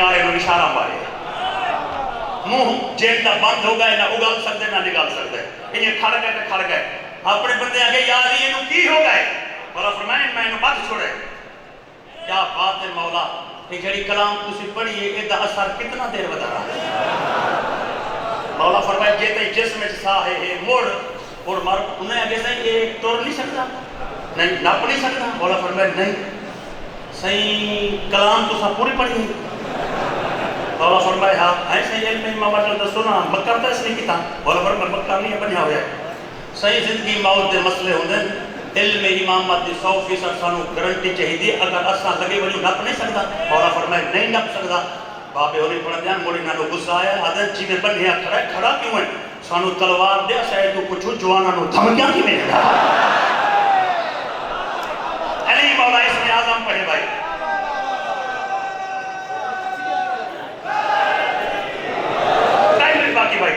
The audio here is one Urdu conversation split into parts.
یار انہوں اشارہ مارے منہ جیل نہ بند ہو گئے نہ اگل سکتے نہ نگل سکتے انہیں کھڑ گئے تو کھڑ گئے اپنے بندے آگے یا علی انہوں کی ہو گئے مولا فرمائیں میں انہوں بات چھوڑے کیا بات ہے مولا یہ جڑی کلام تسی پڑھئے یہ دا اثر کتنا دیر بتا رہا ہے مولا فرمائے جیتے جسم سا ہے موڑ اور مر انہیں آگے سے یہ توڑ نہیں سکتا نہیں ناپ نہیں سکتا مولا فرمائے نہیں صحیح کلام تو سا پوری پڑھی ہے مولا فرمائے ہاں ایسے علم امام مجھل سنا مکر تا اس نے کتا مولا فرمائے مکر نہیں بنیا ہویا ہے صحیح زندگی موت دے مسئلے ہوندے علم امامت دی 100% سانو گرنٹی چاہی دی اگر اساں لگے وجو نپ نہیں سکتا مولا فرمائے نہیں نپ سکتا بابے ہونے پڑھ دیان موڑی نانو غصہ آیا عدد چینے بنیا کھڑا کیوں ہے سانو تلوار دے شاید تو کچھو جوانا نو دھمکیاں کی میں نے علی مولا اسم اعظم پڑھے بھائی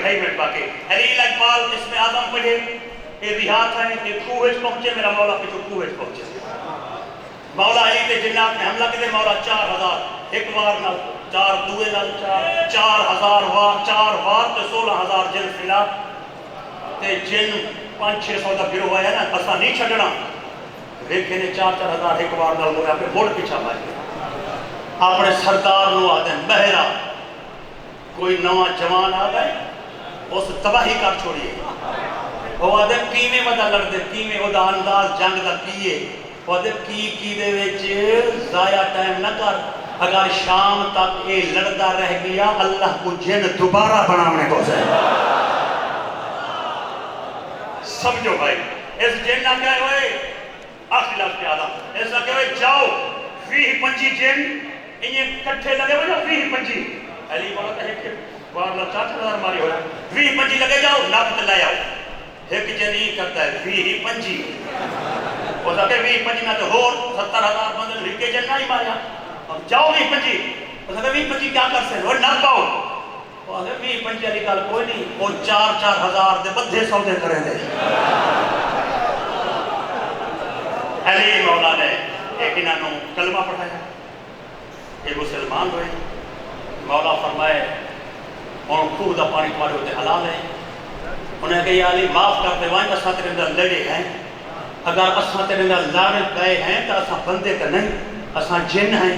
ٹھائی منٹ باقی علی اقبال اس میں آدم پڑھے یہ دیہات ہے یہ کوہج پہنچے میرا مولا پیچھو کوہج پہنچے مولا علی تے جنات نے حملہ کیتے مولا 4000 ایک وار نال 4 دوے نال 4000 وار 4 وار تے 16000 جن فلا تے جن 500-600 دا گروہ آیا نا اسا نہیں چھڑنا ویکھے نے 4-4000 ایک وار نال مولا پہ موڑ پیچھا پائے اپنے سردار نو آدھیں بہرہ کوئی نواں جوان آ گئے اس تباہی کر چھوڑیے وہ آدھے کیمیں ودا لڑ دے کیمیں ودا انداز جنگ دا کیے وہ آدھے کی دے ویچ ضائع ٹائم نہ کر اگر شام تک یہ لڑدا رہ گیا اللہ کو جن دوبارہ بناونے کو سے سمجھو بھائی اس جن نہ کہے ہوئے آخری لفظ پہ آدم ایسا کہے ہوئے جاؤ 20-25 جن انہیں کٹھے لگے ہوئے جاؤ 20-25 علی مولا کہے کہ وارلا 4,000 ماری ہو رہا ہے 20-25 لگے جاؤ نفت لے آؤ ایک جنی کرتا ہے 20-25 وہ سکے 20-25 نہ تو ہور 70,000 بندل رکے جن نہیں ماریا اب جاؤ 20-25 وہ سکے 20-25 کیا کر سے وہ نہ پاؤ وہ سکے 20-25 علی کال کوئی نہیں وہ 4,000 دے بدھے سودے کریں دے علی مولا نے ایک انہوں کلمہ پڑھایا ایک مسلمان ہوئے مولا فرمائے اور خوب دا پانی تمہارے ہوتے حلال ہے انہیں کہا یا علی معاف کرتے وائیں اساں تیرے اندر لڑے ہیں اگر اساں تیرے اندر لڑے گئے ہیں تو اساں بندے کا نہیں اساں جن ہیں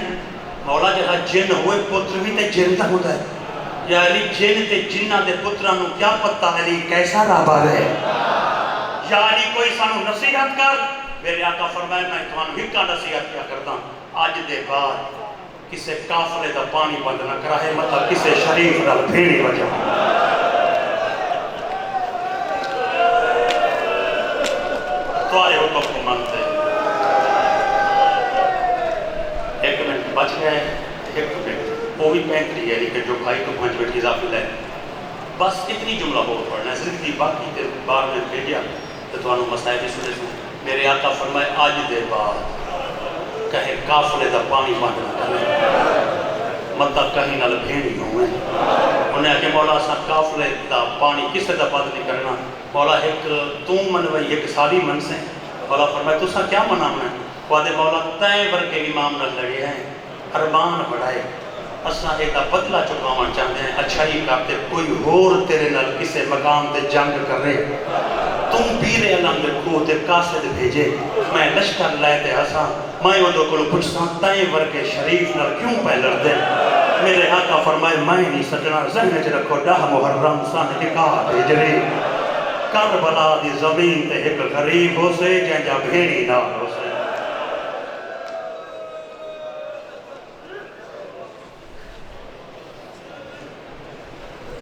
مولا جہاں جن ہوئے پتر بھی تے جن دا ہوتا ہے یا علی جن تے جنہ دے پترانو کیا پتہ علی کیسا رابع ہے یا علی کوئی سانو نصیحت کر میرے آقا فرمائے میں تمہانو ہکا نصیحت کیا کرتا ہوں آج دے بعد کسے کافلے دا پانی بند نہ کرا ہے مطلب کسے شریف نال بھیڑی وجہ توارے ہو تو کو مانتے ایک منٹ بچ گئے ایک منٹ وہ بھی 35 ہے لیکن جو بھائی کو 5 منٹ اضافی لے بس اتنی جملہ بہت پڑھنا ہے زندگی باقی تے بار میں بھیجیا تو توانو مسائل بھی سنے سن میرے آقا فرمائے آج دے بعد کہیں کافلے دا پانی بند نہ کریں مطلب کہیں نال بھیڑی ہوئے انہیں کہ مولا سا کافلے دا پانی کسے دا بند نہیں کرنا مولا ایک تم منوئی ایک ساری من سے مولا فرمائے تو سا کیا منامنا ہے وہ دے مولا تائیں ورکے امام نہ لڑے ہیں ارمان بڑھائے اساں ایتا بدلہ چکاوان چاہتے ہیں اچھائی کرتے کوئی ہور تیرے نال کسے مقام تے جنگ کر رہے تم پیرے علم دے کو تے قاصد بھیجے میں لشکر لائے تے ہساں میں وہ دو کلو پچھتاں تائیں ورکے شریف نال کیوں پہ لڑ دے میرے آقا فرمائے میں نہیں سجنا ذہن چ رکھو ڈاہ محرم سن نکاح بھیجرے کربلا دی زمین تے ایک غریب ہو سے جن جا بھیڑی نہ ہو سے